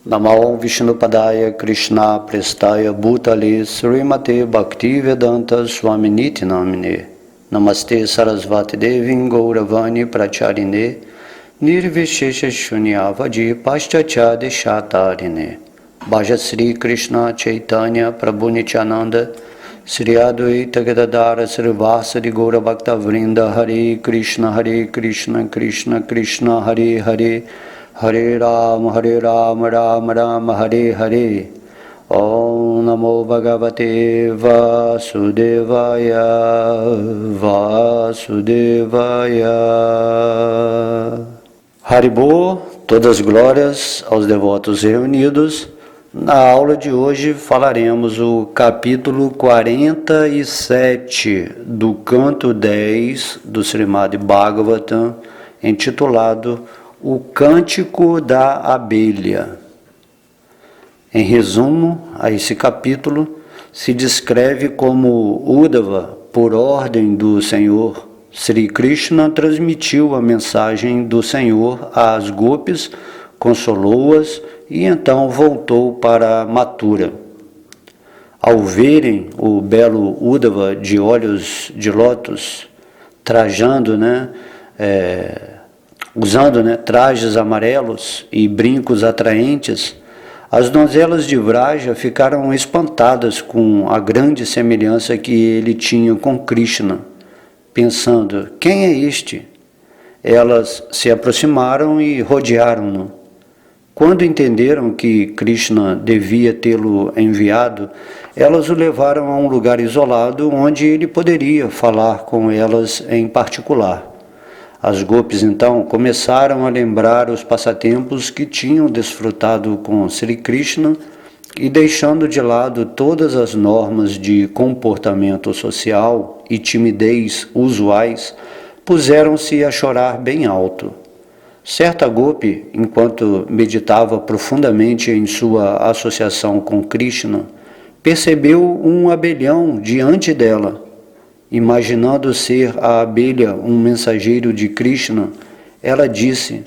Namo Vishnupadaya Krishna Prestaya Bhutale Srimate Bhaktivedanta Swaminiti Namine Namaste Sarasvati Devin Gauravani Pracharine Nirvishesha Shunyavadi Paschachade Shatarine Bhaja Sri Krishna Chaitanya Prabhu Nityananda Sri Advaita Gadadara Srivasadi Gaura Bhakta Vrinda Hare Krishna Krishna Krishna Hare Hare Hare Ram Ram Ram Hare Hare Om Namo Bhagavate Vasudevaya Haribô, todas as glórias aos devotos reunidos. Na aula de hoje falaremos o capítulo 47 do canto 10 do Srimad Bhagavatam, intitulado O Cântico da Abelha. Em resumo, a esse capítulo se descreve como Uddhava, por ordem do Senhor Sri Krishna, transmitiu a mensagem do Senhor às gopis, consolou-as e então voltou para Mathura. Ao verem o belo Uddhava de olhos de lótus, usando trajes amarelos e brincos atraentes, as donzelas de Vraja ficaram espantadas com a grande semelhança que ele tinha com Krishna, pensando: quem é este? Elas se aproximaram e rodearam-no. Quando entenderam que Krishna devia tê-lo enviado, elas o levaram a um lugar isolado onde ele poderia falar com elas em particular. As gopis então começaram a lembrar os passatempos que tinham desfrutado com Sri Krishna e, deixando de lado todas as normas de comportamento social e timidez usuais, puseram-se a chorar bem alto. Certa gopi, enquanto meditava profundamente em sua associação com Krishna, percebeu um abelhão diante dela. Imaginando ser a abelha um mensageiro de Krishna, ela disse: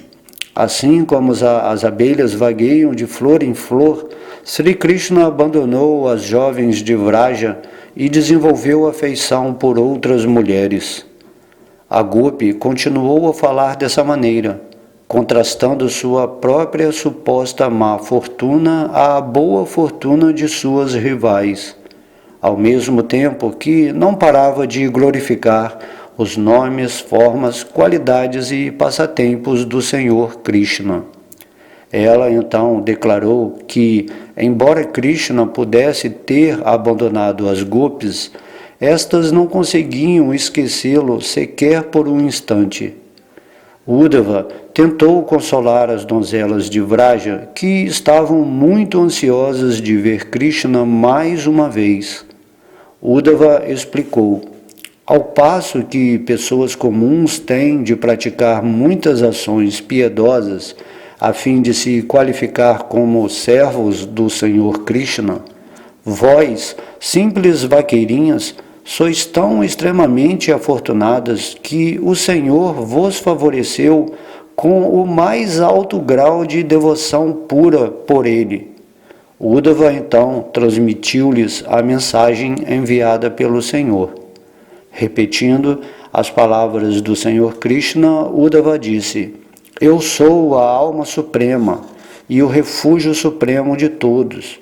assim como as abelhas vagueiam de flor em flor, Sri Krishna abandonou as jovens de Vraja e desenvolveu afeição por outras mulheres. A gopi continuou a falar dessa maneira, contrastando sua própria suposta má fortuna à boa fortuna de suas rivais, ao mesmo tempo que não parava de glorificar os nomes, formas, qualidades e passatempos do Senhor Krishna. Ela então declarou que, embora Krishna pudesse ter abandonado as gopis, estas não conseguiam esquecê-lo sequer por um instante. Uddhava tentou consolar as donzelas de Vraja, que estavam muito ansiosas de ver Krishna mais uma vez. Uddhava explicou: ao passo que pessoas comuns têm de praticar muitas ações piedosas a fim de se qualificar como servos do Senhor Krishna, vós, simples vaqueirinhas, sois tão extremamente afortunadas que o Senhor vos favoreceu com o mais alto grau de devoção pura por Ele. Uddhava então transmitiu-lhes a mensagem enviada pelo Senhor. Repetindo as palavras do Senhor Krishna, Uddhava disse: eu sou a alma suprema e o refúgio supremo de todos.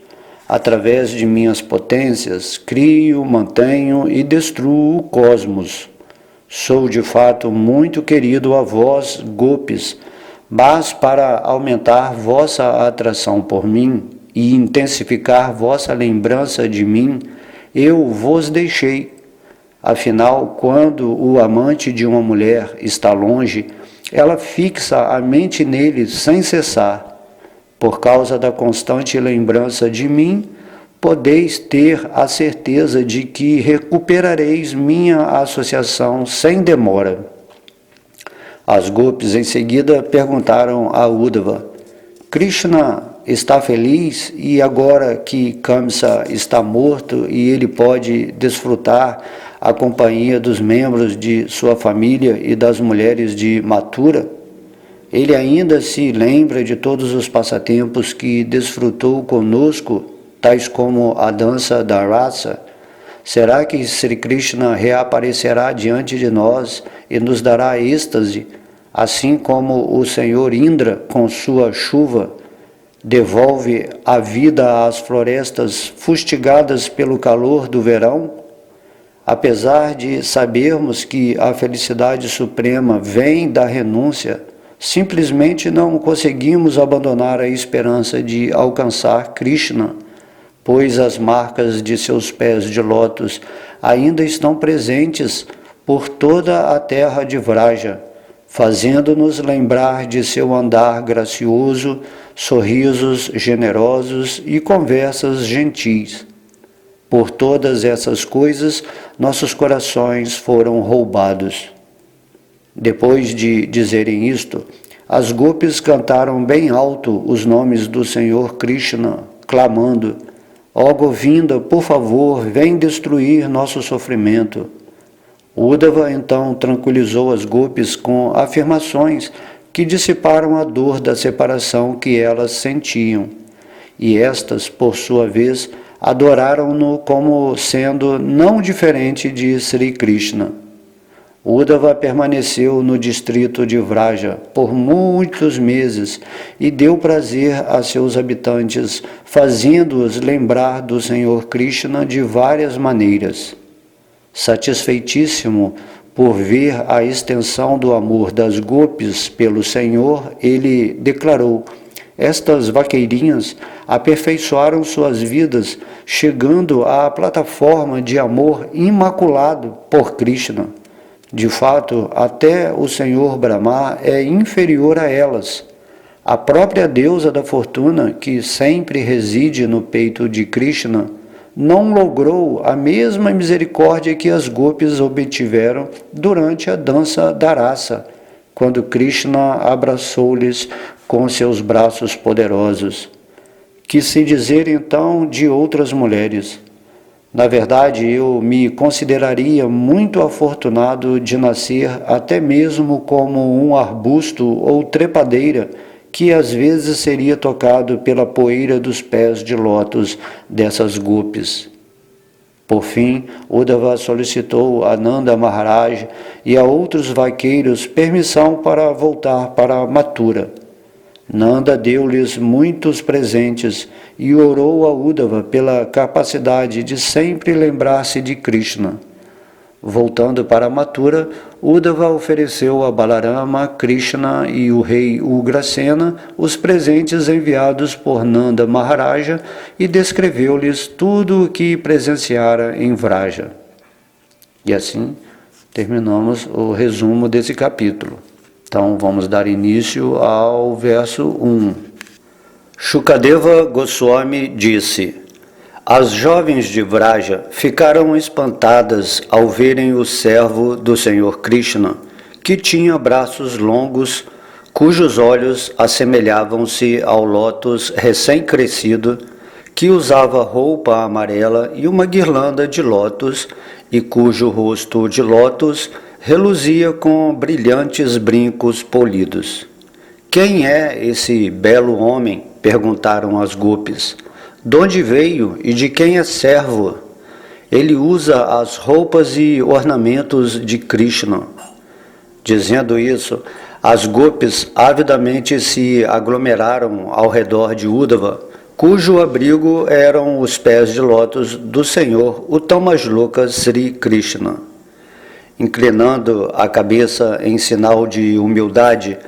Através de minhas potências, crio, mantenho e destruo o cosmos. Sou de fato muito querido a vós, gopis, mas para aumentar vossa atração por mim e intensificar vossa lembrança de mim, eu vos deixei. Afinal, quando o amante de uma mulher está longe, ela fixa a mente nele sem cessar. Por causa da constante lembrança de mim, podeis ter a certeza de que recuperareis minha associação sem demora. As gopis em seguida perguntaram a Uddhava: Krishna está feliz e agora que Kamsa está morto e ele pode desfrutar a companhia dos membros de sua família e das mulheres de Mathura? ele ainda se lembra de todos os passatempos que desfrutou conosco, tais como a dança da rasa? Será que Sri Krishna reaparecerá diante de nós e nos dará êxtase, assim como o Senhor Indra, com sua chuva, devolve a vida às florestas fustigadas pelo calor do verão? Apesar de sabermos que a felicidade suprema vem da renúncia, simplesmente não conseguimos abandonar a esperança de alcançar Krishna, pois as marcas de seus pés de lótus ainda estão presentes por toda a terra de Vraja, fazendo-nos lembrar de seu andar gracioso, sorrisos generosos e conversas gentis. Por todas essas coisas, nossos corações foram roubados. Depois de dizerem isto, as gopis cantaram bem alto os nomes do Senhor Krishna, clamando: ó Govinda, por favor, vem destruir nosso sofrimento. Uddhava então tranquilizou as gopis com afirmações que dissiparam a dor da separação que elas sentiam, e estas, por sua vez, adoraram-no como sendo não diferente de Sri Krishna. Uddhava permaneceu no distrito de Vraja por muitos meses e deu prazer a seus habitantes, fazendo-os lembrar do Senhor Krishna de várias maneiras. Satisfeitíssimo por ver a extensão do amor das gopis pelo Senhor, ele declarou: estas vaqueirinhas aperfeiçoaram suas vidas, chegando à plataforma de amor imaculado por Krishna. De fato, até o Senhor Brahma é inferior a elas. A própria deusa da fortuna, que sempre reside no peito de Krishna, não logrou a mesma misericórdia que as gopis obtiveram durante a dança da rasa, quando Krishna abraçou-lhes com seus braços poderosos. Que se dizer então de outras mulheres? Na verdade, eu me consideraria muito afortunado de nascer até mesmo como um arbusto ou trepadeira que às vezes seria tocado pela poeira dos pés de lótus dessas gopis. Por fim, Uddhava solicitou a Nanda Maharaj e a outros vaqueiros permissão para voltar para Mathura. Nanda deu-lhes muitos presentes e orou a Uddhava pela capacidade de sempre lembrar-se de Krishna. Voltando para Mathura, Uddhava ofereceu a Balarama, Krishna e o rei Ugrasena os presentes enviados por Nanda Maharaja e descreveu-lhes tudo o que presenciara em Vraja. E assim terminamos o resumo desse capítulo. Então vamos dar início ao verso 1. Shukadeva Goswami disse: as jovens de Vraja ficaram espantadas ao verem o servo do Senhor Krishna, que tinha braços longos, cujos olhos assemelhavam-se ao lótus recém-crescido, que usava roupa amarela e uma guirlanda de lótus, e cujo rosto de lótus reluzia com brilhantes brincos polidos. Quem é esse belo homem? Perguntaram as gopis. Donde veio e de quem é servo? Ele usa as roupas e ornamentos de Krishna. Dizendo isso, as gopis avidamente se aglomeraram ao redor de Uddhava, cujo abrigo eram os pés de lótus do Senhor Uttamashloka Sri Krishna. Inclinando a cabeça em sinal de humildade,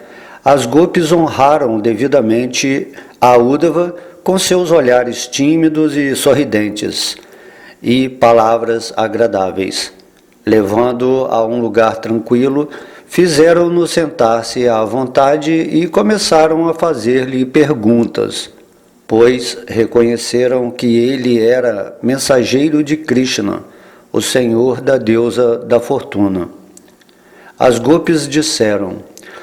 as gopis honraram devidamente a Uddhava com seus olhares tímidos e sorridentes e palavras agradáveis. Levando-o a um lugar tranquilo, fizeram-no sentar-se à vontade e começaram a fazer-lhe perguntas, pois reconheceram que ele era mensageiro de Krishna, o senhor da deusa da fortuna. As gopis disseram: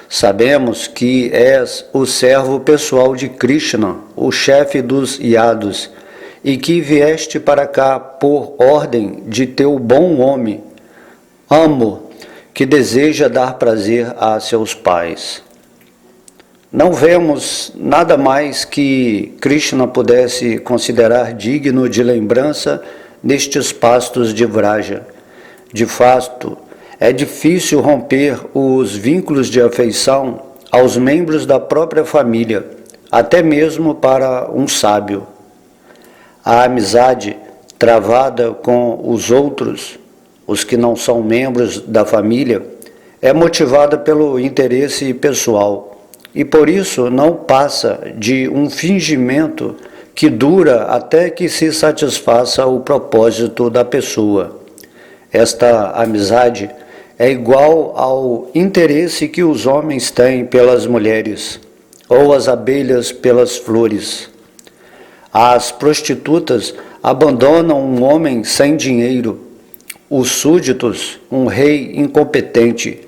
sabemos que és o servo pessoal de Krishna, o chefe dos Yadus, e que vieste para cá por ordem de teu bom homem, Amo, que deseja dar prazer a seus pais. não vemos nada mais que Krishna pudesse considerar digno de lembrança nestes pastos de Vraja. De fato, é difícil romper os vínculos de afeição aos membros da própria família, até mesmo para um sábio. A amizade travada com os outros, os que não são membros da família, é motivada pelo interesse pessoal e por isso não passa de um fingimento que dura até que se satisfaça o propósito da pessoa. Esta amizade é igual ao interesse que os homens têm pelas mulheres, ou as abelhas pelas flores. As prostitutas abandonam um homem sem dinheiro, os súditos um rei incompetente,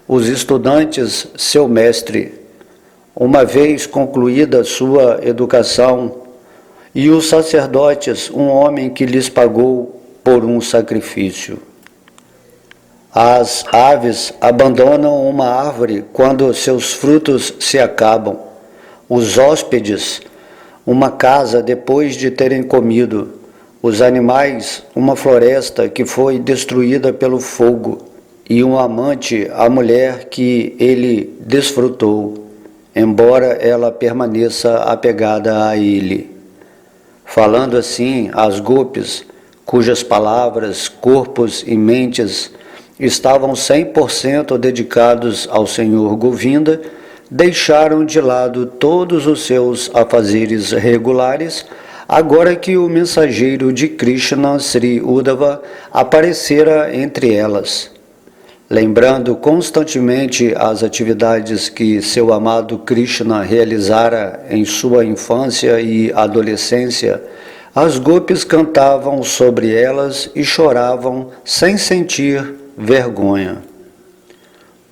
os estudantes seu mestre, uma vez concluída sua educação, e os sacerdotes um homem que lhes pagou por um sacrifício. As aves abandonam uma árvore quando seus frutos se acabam, os hóspedes uma casa depois de terem comido, os animais uma floresta que foi destruída pelo fogo, e um amante a mulher que ele desfrutou, embora ela permaneça apegada a ele. Falando assim, as gopis, cujas palavras, corpos e mentes estavam 100% dedicados ao Senhor Govinda, deixaram de lado todos os seus afazeres regulares, agora que o mensageiro de Krishna, Sri Uddhava, aparecera entre elas. Lembrando constantemente as atividades que seu amado Krishna realizara em sua infância e adolescência, as gopis cantavam sobre elas e choravam sem sentir vergonha.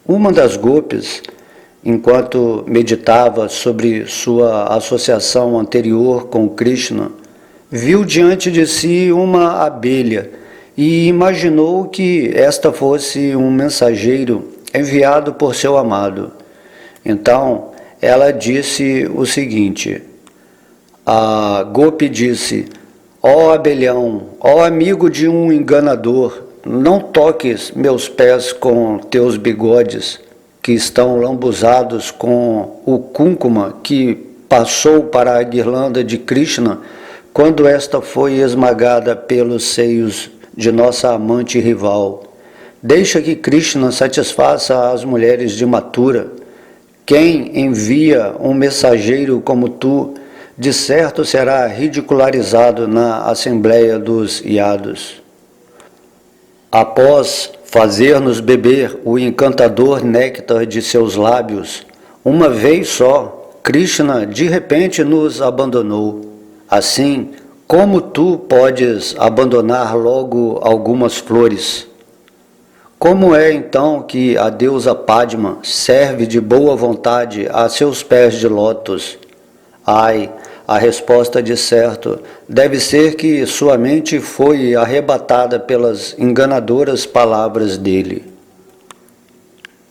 Uma das gopis, enquanto meditava sobre sua associação anterior com Krishna, viu diante de si uma abelha e imaginou que esta fosse um mensageiro enviado por seu amado. Então, ela disse o seguinte: a Gopi disse: ó abelhão, ó amigo de um enganador, não toques meus pés com teus bigodes, que estão lambuzados com o cúncuma que passou para a guirlanda de Krishna quando esta foi esmagada pelos seios de nossa amante rival. Deixa que Krishna satisfaça as mulheres de Mathura. Quem envia um mensageiro como tu, de certo será ridicularizado na Assembleia dos Yados. Após fazer-nos beber o encantador néctar de seus lábios, uma vez só, Krishna de repente nos abandonou. Assim, como tu podes abandonar logo algumas flores? Como é então que a deusa Padma serve de boa vontade a seus pés de lótus? Ai, a resposta de certo deve ser que sua mente foi arrebatada pelas enganadoras palavras dele.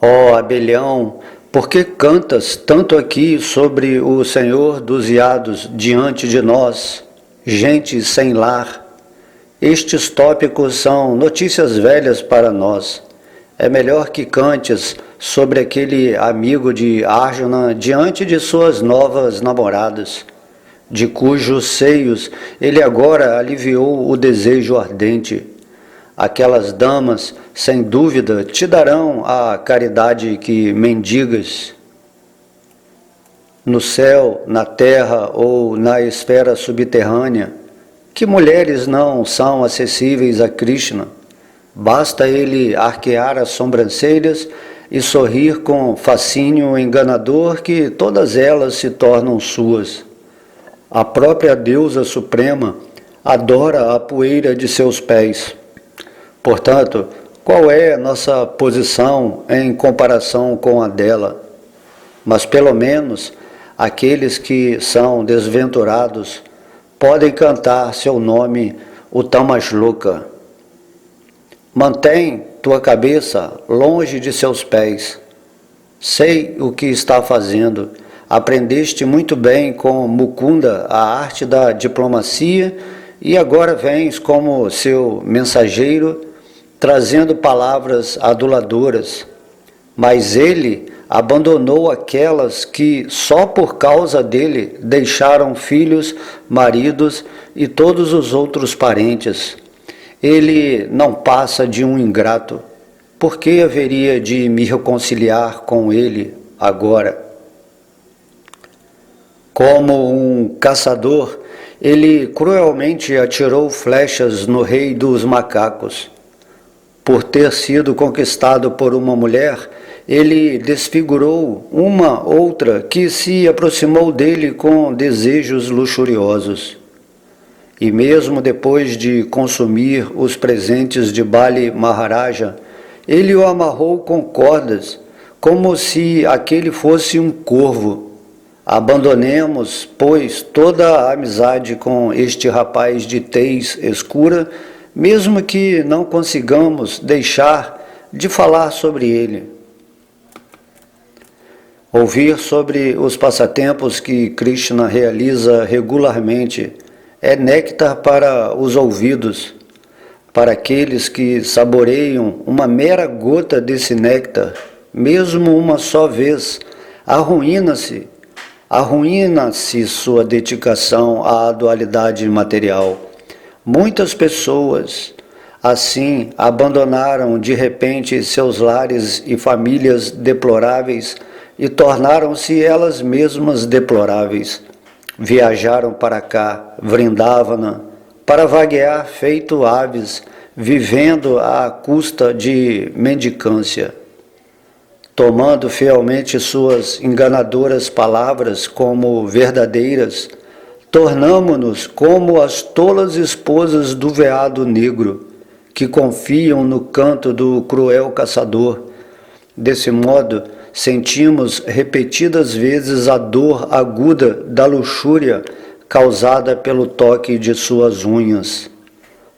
Ó abelhão, por que cantas tanto aqui sobre o Senhor dos Yados diante de nós, gente sem lar? Estes tópicos são notícias velhas para nós. É melhor que cantes sobre aquele amigo de Arjuna diante de suas novas namoradas, de cujos seios ele agora aliviou o desejo ardente. Aquelas damas, sem dúvida, te darão a caridade que mendigas. No céu, na terra ou na esfera subterrânea, que mulheres não são acessíveis a Krishna? Basta ele arquear as sobrancelhas e sorrir com fascínio enganador que todas elas se tornam suas. A própria deusa suprema adora a poeira de seus pés. Portanto, qual é nossa posição em comparação com a dela? Mas pelo menos aqueles que são desventurados podem cantar seu nome, o Tamashloka. Mantém tua cabeça longe de seus pés. Sei o que está fazendo. aprendeste muito bem com Mukunda a arte da diplomacia e agora vens como seu mensageiro, trazendo palavras aduladoras. Mas ele abandonou aquelas que só por causa dele deixaram filhos, maridos e todos os outros parentes. Ele não passa de um ingrato. Por que haveria de me reconciliar com ele agora? Como um caçador, ele cruelmente atirou flechas no rei dos macacos. Por ter sido conquistado por uma mulher, ele desfigurou uma outra que se aproximou dele com desejos luxuriosos. E mesmo depois de consumir os presentes de Bali Maharaja, ele o amarrou com cordas, como se aquele fosse um corvo. Abandonemos, pois, toda a amizade com este rapaz de tez escura, mesmo que não consigamos deixar de falar sobre ele. Ouvir sobre os passatempos que Krishna realiza regularmente é néctar para os ouvidos. Para aqueles que saboreiam uma mera gota desse néctar, mesmo uma só vez, arruína-se sua dedicação à dualidade material. Muitas pessoas, assim, abandonaram de repente seus lares e famílias deploráveis e tornaram-se elas mesmas deploráveis. Viajaram para cá, Vrindavana, para vaguear feito aves, vivendo à custa de mendicância. Tomando fielmente suas enganadoras palavras como verdadeiras, tornamo-nos como as tolas esposas do veado negro, que confiam no canto do cruel caçador. Desse modo, sentimos repetidas vezes a dor aguda da luxúria causada pelo toque de suas unhas.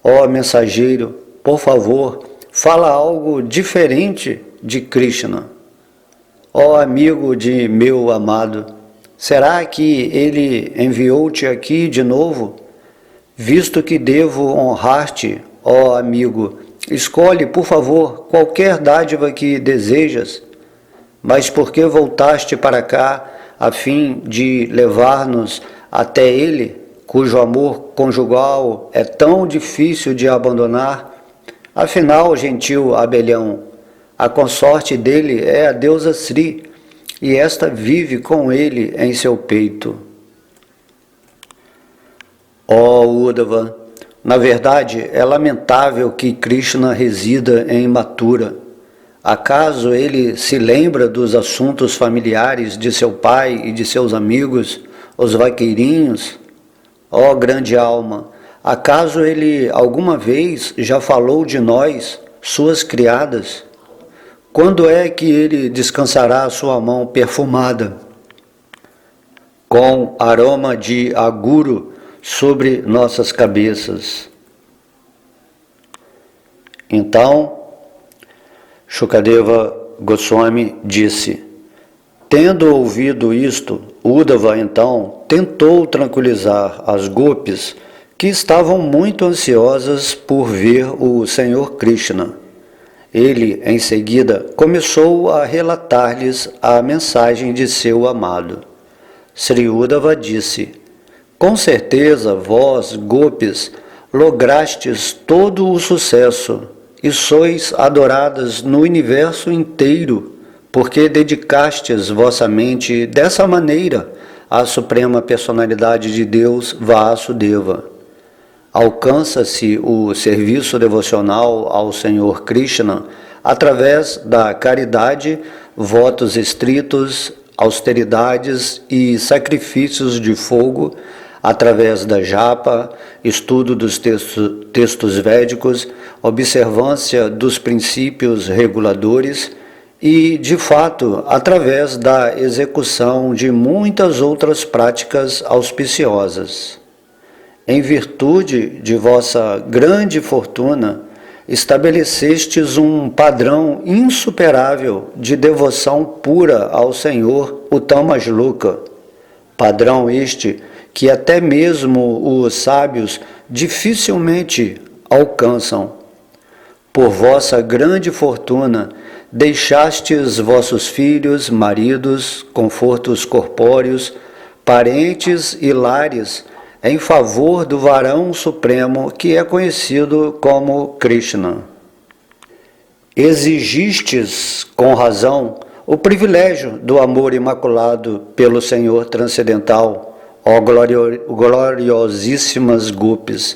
Ó mensageiro, por favor, fala algo diferente de Krishna. Ó amigo de meu amado, será que ele enviou-te aqui de novo? Visto que devo honrar-te, ó amigo, escolhe, por favor, qualquer dádiva que desejas. Mas por que voltaste para cá a fim de levar-nos até ele, cujo amor conjugal é tão difícil de abandonar? Afinal, gentil abelhão, a consorte dele é a deusa Sri, e esta vive com ele em seu peito. Ó Uddhava, na verdade é lamentável que Krishna resida em Mathura. Acaso ele se lembra dos assuntos familiares de seu pai e de seus amigos, os vaqueirinhos? Ó grande alma, acaso ele alguma vez já falou de nós, suas criadas? Quando é que ele descansará a sua mão perfumada, com aroma de aguro sobre nossas cabeças? Então, Shukadeva Goswami disse: tendo ouvido isto, Uddhava então tentou tranquilizar as gopis que estavam muito ansiosas por ver o Senhor Krishna. Ele, em seguida, começou a relatar-lhes a mensagem de seu amado. Sri Uddhava disse: com certeza vós, gopis, lograstes todo o sucesso e sois adoradas no universo inteiro, porque dedicastes vossa mente dessa maneira à suprema personalidade de Deus, Vasudeva. Alcança-se o serviço devocional ao Senhor Krishna através da caridade, votos estritos, austeridades e sacrifícios de fogo, através da japa, estudo dos textos védicos, observância dos princípios reguladores e, de fato, através da execução de muitas outras práticas auspiciosas. Em virtude de vossa grande fortuna, estabelecestes um padrão insuperável de devoção pura ao Senhor Uttamashloka. Padrão este que até mesmo os sábios dificilmente alcançam. Por vossa grande fortuna, deixastes vossos filhos, maridos, confortos corpóreos, parentes e lares, em favor do varão supremo que é conhecido como Krishna. Exigistes, com razão, o privilégio do amor imaculado pelo Senhor transcendental, ó gloriosíssimas Gopis.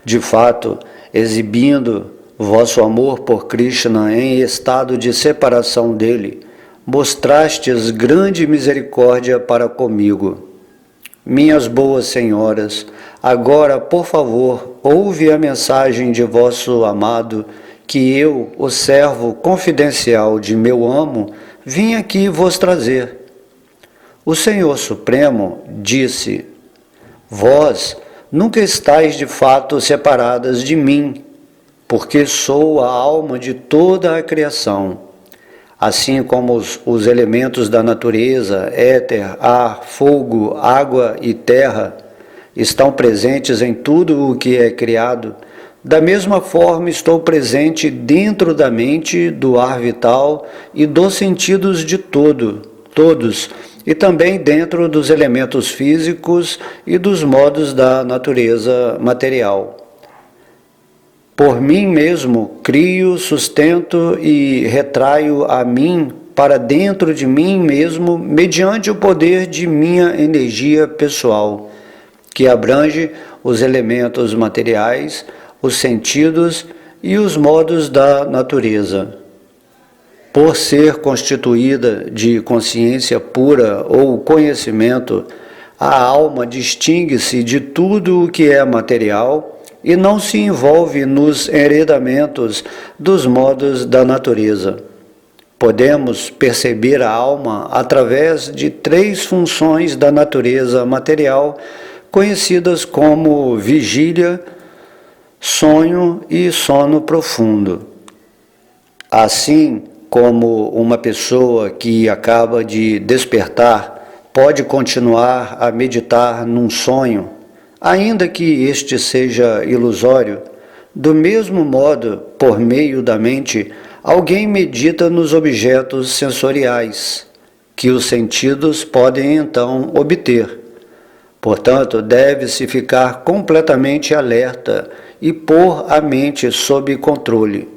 De fato, exibindo vosso amor por Krishna em estado de separação dele, mostrastes grande misericórdia para comigo. Minhas boas senhoras, agora, por favor, ouve a mensagem de vosso amado, que eu, o servo confidencial de meu amo, vim aqui vos trazer. O Senhor Supremo disse: vós nunca estáis de fato separadas de mim, porque sou a alma de toda a criação. Assim como os elementos da natureza, éter, ar, fogo, água e terra, estão presentes em tudo o que é criado, da mesma forma estou presente dentro da mente, do ar vital e dos sentidos de todos, e também dentro dos elementos físicos e dos modos da natureza material. Por mim mesmo, crio, sustento e retraio a mim para dentro de mim mesmo, mediante o poder de minha energia pessoal, que abrange os elementos materiais, os sentidos e os modos da natureza. Por ser constituída de consciência pura ou conhecimento, a alma distingue-se de tudo o que é material e não se envolve nos heredamentos dos modos da natureza. Podemos perceber a alma através de 3 funções da natureza material, conhecidas como vigília, sonho e sono profundo. Assim como uma pessoa que acaba de despertar pode continuar a meditar num sonho, ainda que este seja ilusório, do mesmo modo, por meio da mente, alguém medita nos objetos sensoriais, que os sentidos podem então obter. Portanto, deve-se ficar completamente alerta e pôr a mente sob controle.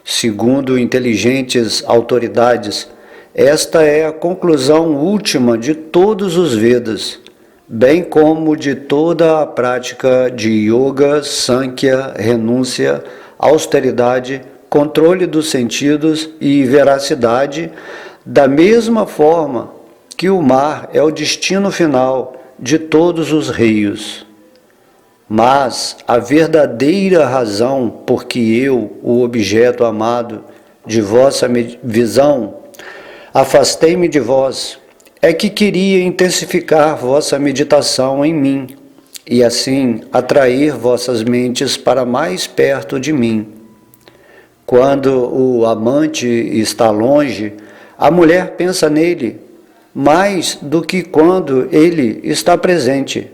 Segundo inteligentes autoridades, esta é a conclusão última de todos os Vedas, bem como de toda a prática de yoga, sankhya, renúncia, austeridade, controle dos sentidos e veracidade, da mesma forma que o mar é o destino final de todos os rios. Mas a verdadeira razão por que eu, o objeto amado de vossa visão, afastei-me de vós, é que queria intensificar vossa meditação em mim, e assim atrair vossas mentes para mais perto de mim. Quando o amante está longe, a mulher pensa nele mais do que quando ele está presente.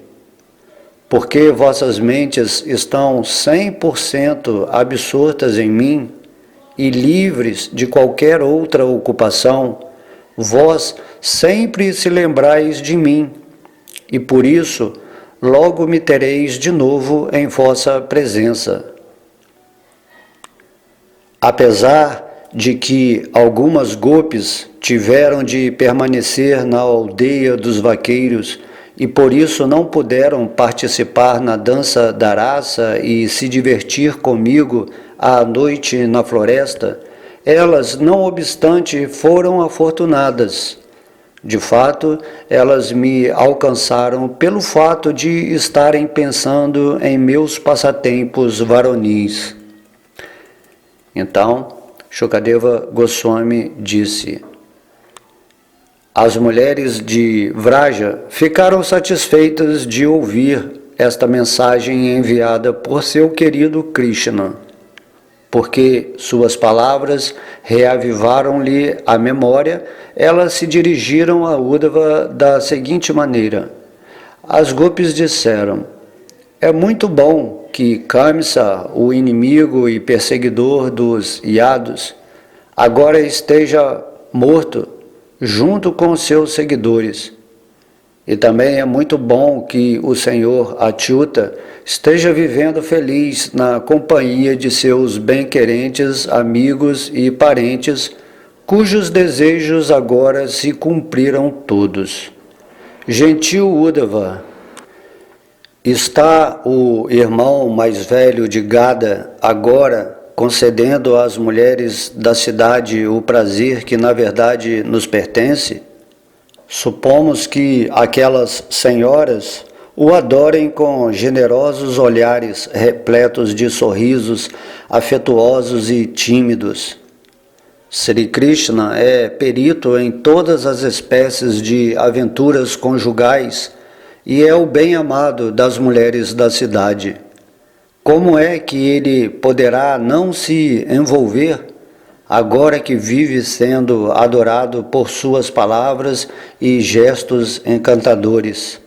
Porque vossas mentes estão 100% absortas em mim e livres de qualquer outra ocupação, vós sempre se lembrais de mim, e por isso logo me tereis de novo em vossa presença. Apesar de que algumas Gopis tiveram de permanecer na aldeia dos vaqueiros e por isso não puderam participar na dança da raça e se divertir comigo à noite na floresta, elas, não obstante, foram afortunadas. De fato, elas me alcançaram pelo fato de estarem pensando em meus passatempos varonis. Então, Shukadeva Goswami disse: as mulheres de Vraja ficaram satisfeitas de ouvir esta mensagem enviada por seu querido Krishna, porque suas palavras reavivaram-lhe a memória elas se dirigiram a Uddhava da seguinte maneira. As gopis disseram: é muito bom que Kamsa, o inimigo e perseguidor dos Yados, agora esteja morto junto com seus seguidores. E também é muito bom que o Senhor Achyuta esteja vivendo feliz na companhia de seus bem-querentes amigos e parentes, cujos desejos agora se cumpriram todos. Gentil Uddhava, está o irmão mais velho de Gada agora concedendo às mulheres da cidade o prazer que na verdade nos pertence? Supomos que aquelas senhoras o adorem com generosos olhares repletos de sorrisos afetuosos e tímidos. Sri Krishna é perito em todas as espécies de aventuras conjugais e é o bem-amado das mulheres da cidade. Como é que ele poderá não se envolver, agora que vive sendo adorado por suas palavras e gestos encantadores?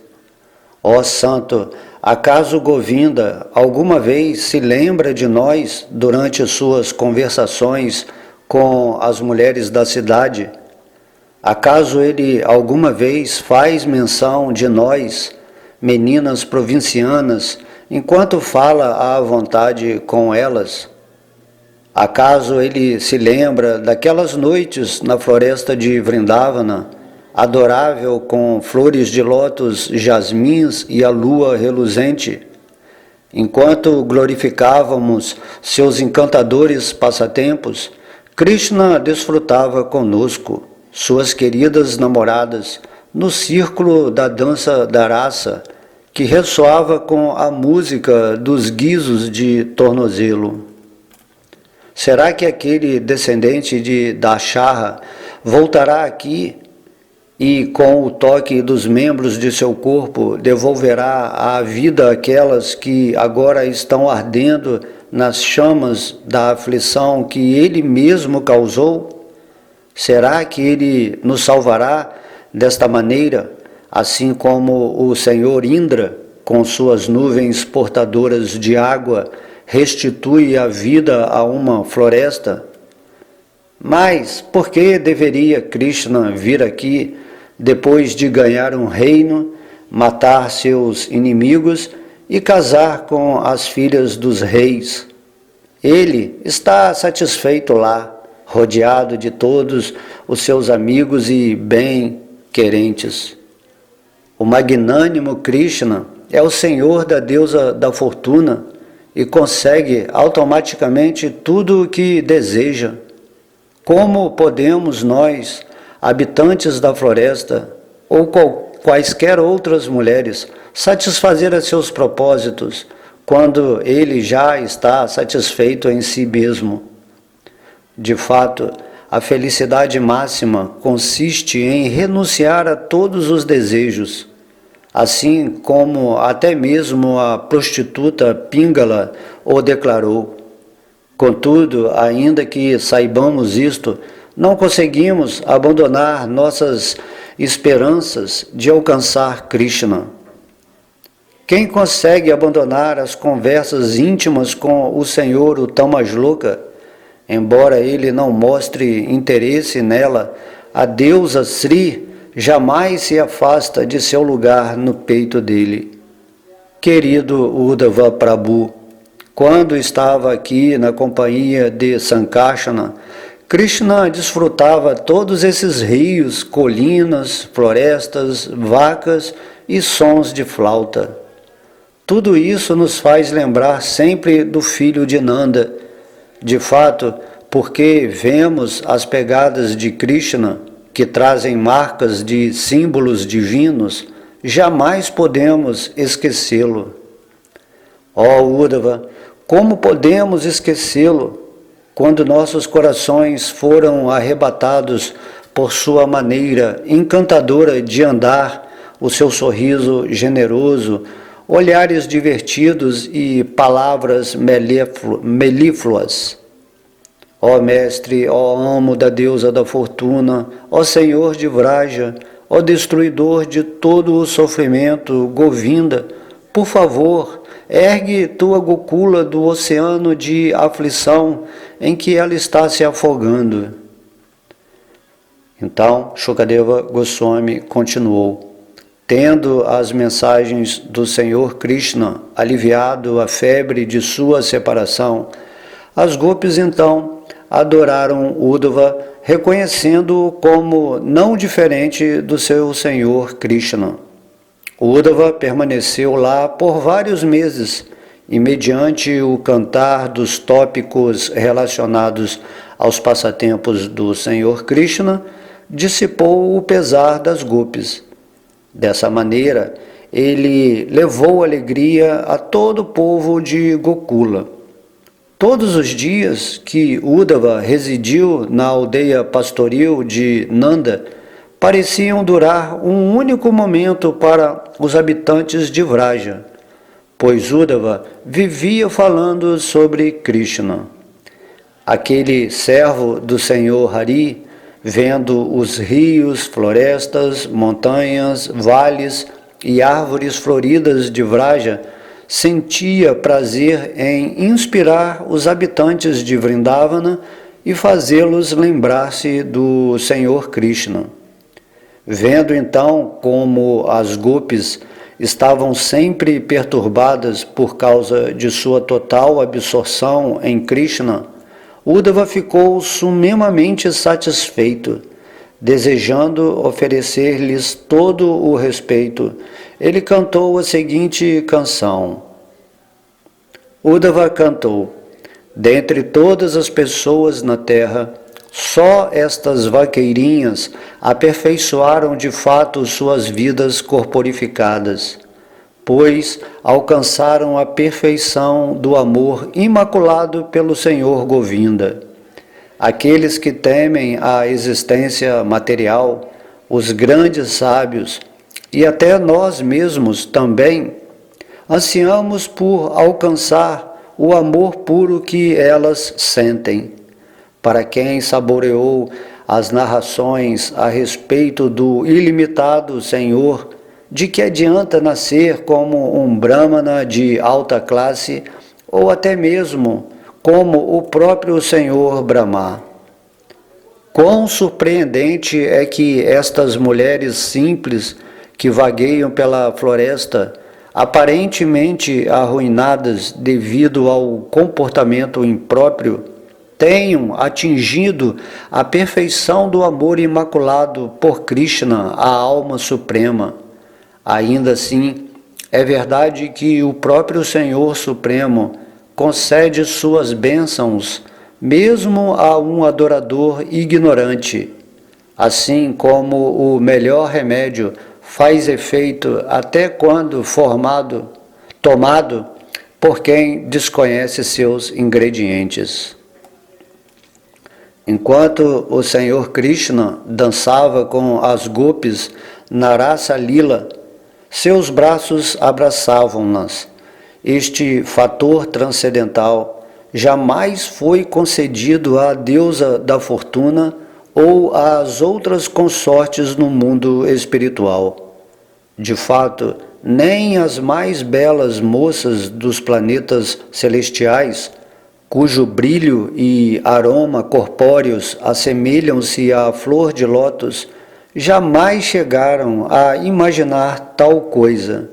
Ó Santo, acaso Govinda alguma vez se lembra de nós durante suas conversações com as mulheres da cidade? Acaso ele alguma vez faz menção de nós, meninas provincianas, enquanto fala à vontade com elas? Acaso ele se lembra daquelas noites na floresta de Vrindavana, adorável com flores de lótus, jasmins e a lua reluzente? Enquanto glorificávamos seus encantadores passatempos, Krishna desfrutava conosco, suas queridas namoradas, no círculo da dança da raça, que ressoava com a música dos guizos de tornozelo. Será que aquele descendente de Dasharra voltará aqui e, com o toque dos membros de seu corpo, devolverá à vida aquelas que agora estão ardendo nas chamas da aflição que ele mesmo causou? Será que ele nos salvará desta maneira, assim como o Senhor Indra, com suas nuvens portadoras de água, restitui a vida a uma floresta? Mas por que deveria Krishna vir aqui depois de ganhar um reino, matar seus inimigos e casar com as filhas dos reis? Ele está satisfeito lá, rodeado de todos os seus amigos e bem-querentes. O magnânimo Krishna é o senhor da deusa da fortuna e consegue automaticamente tudo o que deseja. Como podemos nós, habitantes da floresta, ou quaisquer outras mulheres, satisfazer a seus propósitos, quando ele já está satisfeito em si mesmo? De fato, a felicidade máxima consiste em renunciar a todos os desejos, assim como até mesmo a prostituta Pingala o declarou. Contudo, ainda que saibamos isto, não conseguimos abandonar nossas esperanças de alcançar Krishna. Quem consegue abandonar as conversas íntimas com o Senhor Uttamashloka, embora ele não mostre interesse nela, a deusa Sri jamais se afasta de seu lugar no peito dele. Querido Uddhava Prabhu, quando estava aqui na companhia de Sankarsana, Krishna desfrutava todos esses rios, colinas, florestas, vacas e sons de flauta. Tudo isso nos faz lembrar sempre do filho de Nanda. De fato, porque vemos as pegadas de Krishna, que trazem marcas de símbolos divinos, jamais podemos esquecê-lo. Ó Uddhava, como podemos esquecê-lo quando nossos corações foram arrebatados por sua maneira encantadora de andar, o seu sorriso generoso, olhares divertidos e palavras melífluas? Ó Mestre, ó amo da deusa da fortuna, ó Senhor de Vraja, ó destruidor de todo o sofrimento, Govinda, por favor, ergue tua Gokula do oceano de aflição em que ela está se afogando. Então, Shukadeva Goswami continuou: tendo as mensagens do Senhor Krishna aliviado a febre de sua separação, as gopis então adoraram Uddhava, reconhecendo-o como não diferente do seu Senhor Krishna. Uddhava permaneceu lá por vários meses e, mediante o cantar dos tópicos relacionados aos passatempos do Senhor Krishna, dissipou o pesar das gopis. Dessa maneira, ele levou alegria a todo o povo de Gokula. Todos os dias que Uddhava residiu na aldeia pastoril de Nanda, pareciam durar um único momento para os habitantes de Vraja, pois Uddhava vivia falando sobre Krishna. Aquele servo do Senhor Hari, vendo os rios, florestas, montanhas, vales e árvores floridas de Vraja, sentia prazer em inspirar os habitantes de Vrindavana e fazê-los lembrar-se do Senhor Krishna. Vendo então como as gopis estavam sempre perturbadas por causa de sua total absorção em Krishna, Uddhava ficou sumimamente satisfeito. Desejando oferecer-lhes todo o respeito, ele cantou a seguinte canção. Uddhava cantou: dentre todas as pessoas na terra, só estas vaqueirinhas aperfeiçoaram de fato suas vidas corporificadas, pois alcançaram a perfeição do amor imaculado pelo Senhor Govinda. Aqueles que temem a existência material, os grandes sábios e até nós mesmos também, ansiamos por alcançar o amor puro que elas sentem. Para quem saboreou as narrações a respeito do ilimitado Senhor, de que adianta nascer como um brahmana de alta classe ou até mesmo como o próprio Senhor Brahma? Quão surpreendente é que estas mulheres simples que vagueiam pela floresta, aparentemente arruinadas devido ao comportamento impróprio, tenham atingido a perfeição do amor imaculado por Krishna, a alma suprema. Ainda assim, é verdade que o próprio Senhor Supremo concede suas bênçãos mesmo a um adorador ignorante, assim como o melhor remédio faz efeito até quando tomado por quem desconhece seus ingredientes. Enquanto o Senhor Krishna dançava com as gopis na Rasa Lila, seus braços abraçavam-nas. Este fator transcendental jamais foi concedido à deusa da fortuna ou às outras consortes no mundo espiritual. De fato, nem as mais belas moças dos planetas celestiais, cujo brilho e aroma corpóreos assemelham-se à flor de lótus, jamais chegaram a imaginar tal coisa.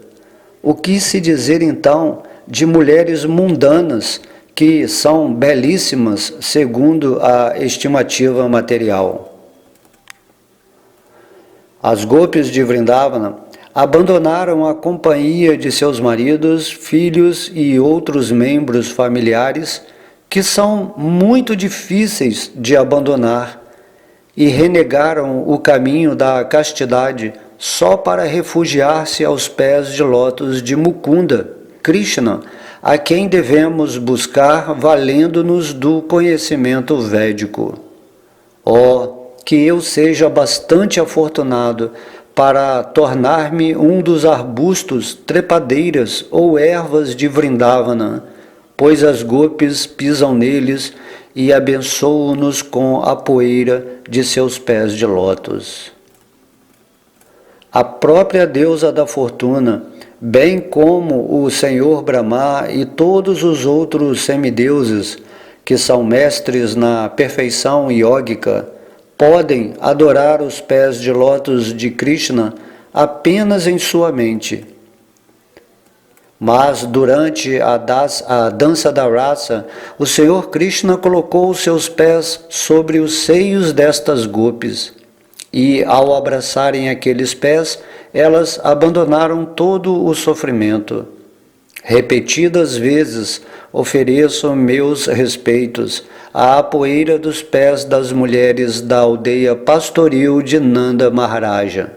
O que se dizer então de mulheres mundanas que são belíssimas segundo a estimativa material? As gopis de Vrindavana abandonaram a companhia de seus maridos, filhos e outros membros familiares que são muito difíceis de abandonar e renegaram o caminho da castidade só para refugiar-se aos pés de lótus de Mukunda, Krishna, a quem devemos buscar valendo-nos do conhecimento védico. Oh, que eu seja bastante afortunado para tornar-me um dos arbustos, trepadeiras ou ervas de Vrindavana, pois as gopis pisam neles e abençoa-nos com a poeira de seus pés de lótus. A própria deusa da fortuna, bem como o Senhor Brahma e todos os outros semideuses que são mestres na perfeição iógica, podem adorar os pés de lótus de Krishna apenas em sua mente. Mas durante a dança da rasa, o Senhor Krishna colocou seus pés sobre os seios destas gopis, e ao abraçarem aqueles pés, elas abandonaram todo o sofrimento. Repetidas vezes ofereço meus respeitos à poeira dos pés das mulheres da aldeia pastoril de Nanda Maharaja.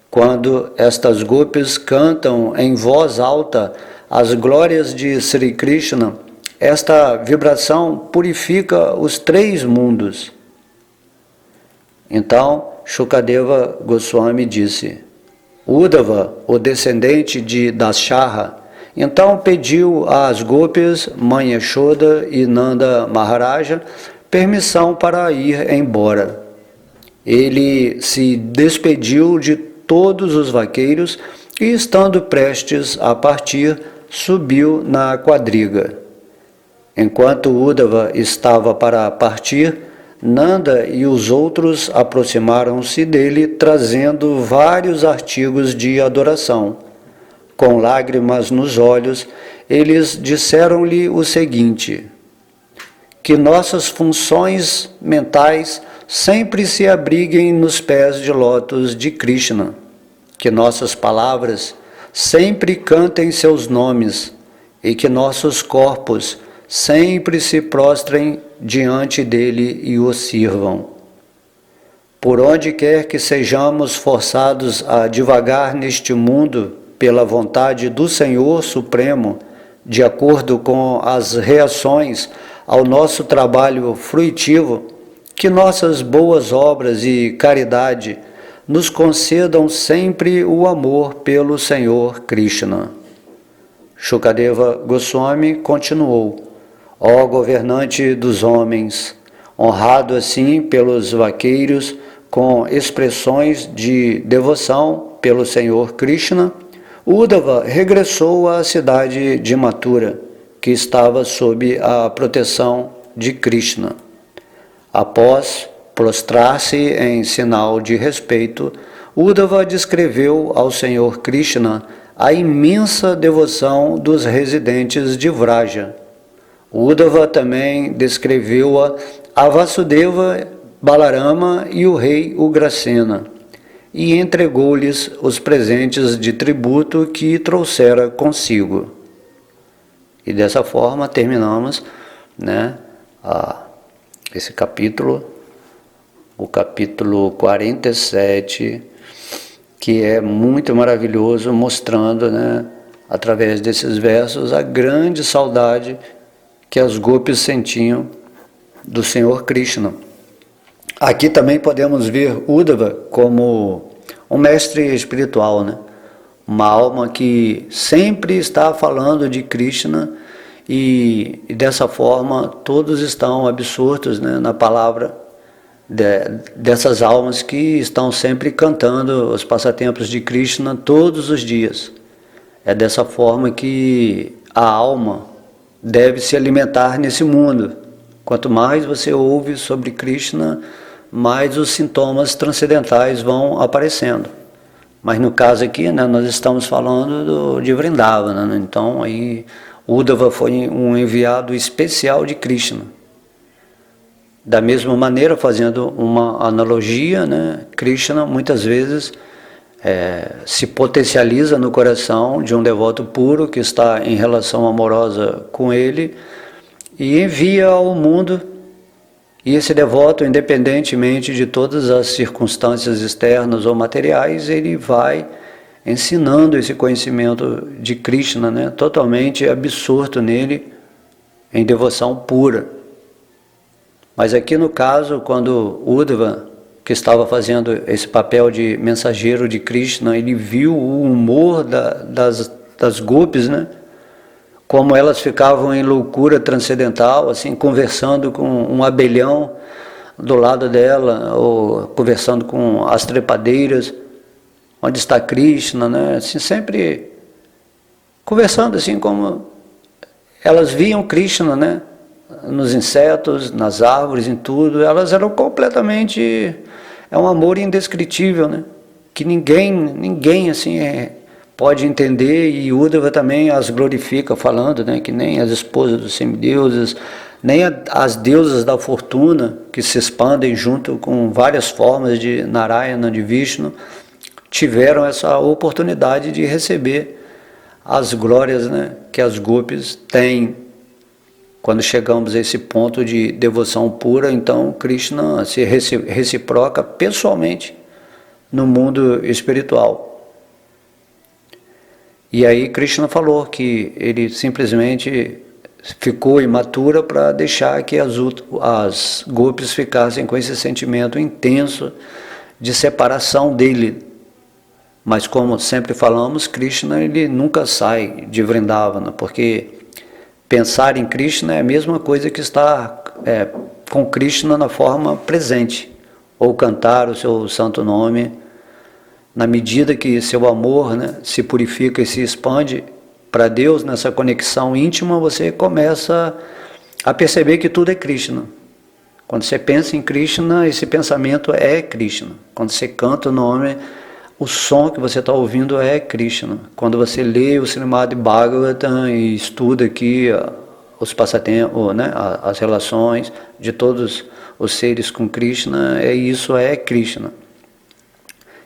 Quando estas gopis cantam em voz alta as glórias de Sri Krishna, esta vibração purifica os 3 mundos. Então, Shukadeva Goswami disse: Uddhava, o descendente de Dashaha, então pediu às gopis, Mãe Yashoda e Nanda Maharaja permissão para ir embora. Ele se despediu de todos os vaqueiros e, estando prestes a partir, subiu na quadriga. Enquanto Uddhava estava para partir, Nanda e os outros aproximaram-se dele, trazendo vários artigos de adoração. Com lágrimas nos olhos, eles disseram-lhe o seguinte: que nossas funções mentais sempre se abriguem nos pés de lótus de Krishna, que nossas palavras sempre cantem seus nomes e que nossos corpos sempre se prostrem diante dele e o sirvam. Por onde quer que sejamos forçados a divagar neste mundo pela vontade do Senhor Supremo, de acordo com as reações ao nosso trabalho fruitivo, que nossas boas obras e caridade nos concedam sempre o amor pelo Senhor Krishna. Shukadeva Goswami continuou: ó governante dos homens, honrado assim pelos vaqueiros com expressões de devoção pelo Senhor Krishna, Uddhava regressou à cidade de Mathura, que estava sob a proteção de Krishna. Após prostrar-se em sinal de respeito, Uddhava descreveu ao Senhor Krishna a imensa devoção dos residentes de Vraja. Uddhava também descreveu-a a Vasudeva, Balarama e o rei Ugrasena, e entregou-lhes os presentes de tributo que trouxera consigo. E dessa forma terminamos, esse capítulo, o capítulo 47, que é muito maravilhoso, mostrando, através desses versos, a grande saudade que as gopis sentiam do Senhor Krishna. Aqui também podemos ver Uddhava como um mestre espiritual, uma alma que sempre está falando de Krishna e dessa forma todos estão absortos, na palavra dessas almas que estão sempre cantando os passatempos de Krishna todos os dias. É dessa forma que a alma deve se alimentar nesse mundo. Quanto mais você ouve sobre Krishna, mais os sintomas transcendentais vão aparecendo. Mas no caso aqui, nós estamos falando de Vrindavana, então aí Uddhava foi um enviado especial de Krishna. Da mesma maneira, fazendo uma analogia, Krishna muitas vezes se potencializa no coração de um devoto puro que está em relação amorosa com ele e envia ao mundo. E esse devoto, independentemente de todas as circunstâncias externas ou materiais, ele vai ensinando esse conhecimento de Krishna, totalmente absorto nele, em devoção pura. Mas aqui no caso, quando Uddhava, que estava fazendo esse papel de mensageiro de Krishna, ele viu o humor das gopis, como elas ficavam em loucura transcendental, assim, conversando com um abelhão do lado dela, ou conversando com as trepadeiras, onde está Krishna, né? Assim, sempre conversando assim como elas viam Krishna, né? Nos insetos, nas árvores, em tudo, elas eram completamente, é um amor indescritível, né? Que ninguém assim pode entender, e Uddhava também as glorifica falando, né? Que nem as esposas dos semideuses, nem as deusas da fortuna, que se expandem junto com várias formas de Narayana, de Vishnu, tiveram essa oportunidade de receber as glórias, né, que as gopis têm. Quando chegamos a esse ponto de devoção pura, então Krishna se reciproca pessoalmente no mundo espiritual. E aí Krishna falou que ele simplesmente ficou imatura para deixar que as gopis ficassem com esse sentimento intenso de separação dele. Mas como sempre falamos, Krishna ele nunca sai de Vrindavana, porque pensar em Krishna é a mesma coisa que estar com Krishna na forma presente, ou cantar o seu santo nome. Na medida que seu amor, né, se purifica e se expande para Deus, nessa conexão íntima, você começa a perceber que tudo é Krishna. Quando você pensa em Krishna, esse pensamento é Krishna. Quando você canta o nome, o som que você está ouvindo é Krishna. Quando você lê o Srimad Bhagavatam e estuda aqui os passatempos, né, as relações de todos os seres com Krishna, isso é Krishna.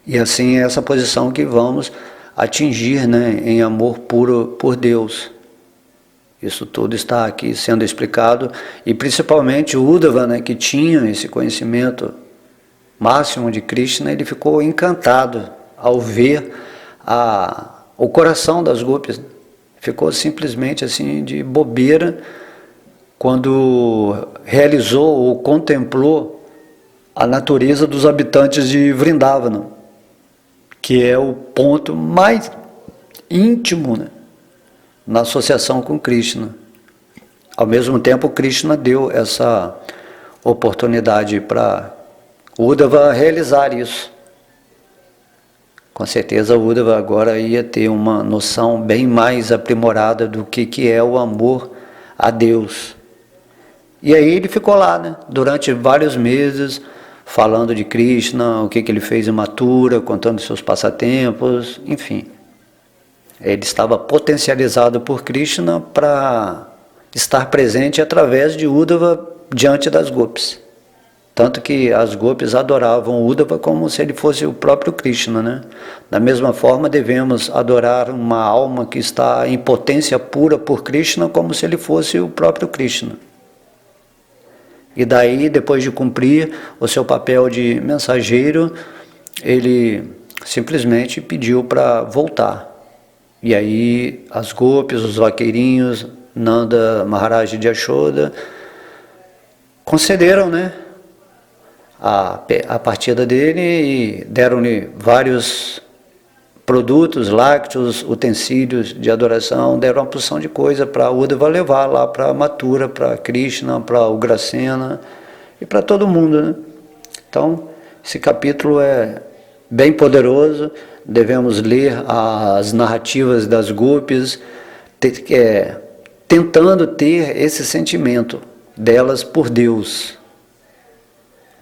E assim é essa posição que vamos atingir, né, em amor puro por Deus. Isso tudo está aqui sendo explicado, e principalmente o Uddhava, né, que tinha esse conhecimento máximo de Krishna, ele ficou encantado ao ver o coração das gopis. Ficou simplesmente assim de bobeira quando realizou ou contemplou a natureza dos habitantes de Vrindavana, que é o ponto mais íntimo, né, na associação com Krishna. Ao mesmo tempo, Krishna deu essa oportunidade para Uddhava realizar isso. Com certeza Uddhava agora ia ter uma noção bem mais aprimorada do que é o amor a Deus. E aí ele ficou lá, né, durante vários meses, falando de Krishna, o que ele fez em Mathura, contando seus passatempos, enfim. Ele estava potencializado por Krishna para estar presente através de Uddhava diante das gopis. Tanto que as gopis adoravam Uddhava como se ele fosse o próprio Krishna, né? Da mesma forma, devemos adorar uma alma que está em potência pura por Krishna como se ele fosse o próprio Krishna. E daí, depois de cumprir o seu papel de mensageiro, ele simplesmente pediu para voltar. E aí as gopis, os vaqueirinhos, Nanda Maharaj de Yashoda, concederam, né, a partida dele e deram-lhe vários produtos, lácteos, utensílios de adoração, deram uma porção de coisa para Uddhava levar lá para Mathura, para Krishna, para Ugrasena e para todo mundo, né? Então, esse capítulo é bem poderoso, devemos ler as narrativas das gopis, tentando ter esse sentimento delas por Deus.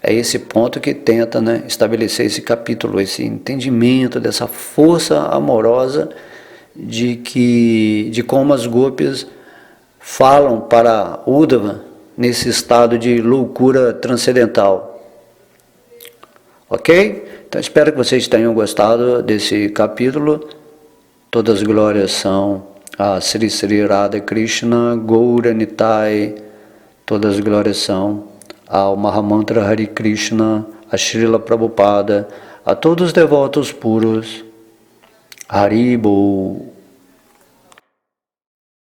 É esse ponto que tenta, né, estabelecer esse capítulo, esse entendimento dessa força amorosa de como as gopis falam para Uddhava nesse estado de loucura transcendental. Ok? Então espero que vocês tenham gostado desse capítulo. Todas as glórias são a Sri Sri Radha Krishna Gaura Nitai. Todas as glórias são ao Mahamantra Hare Krishna, a Srila Prabhupada, a todos os devotos puros. Haribol.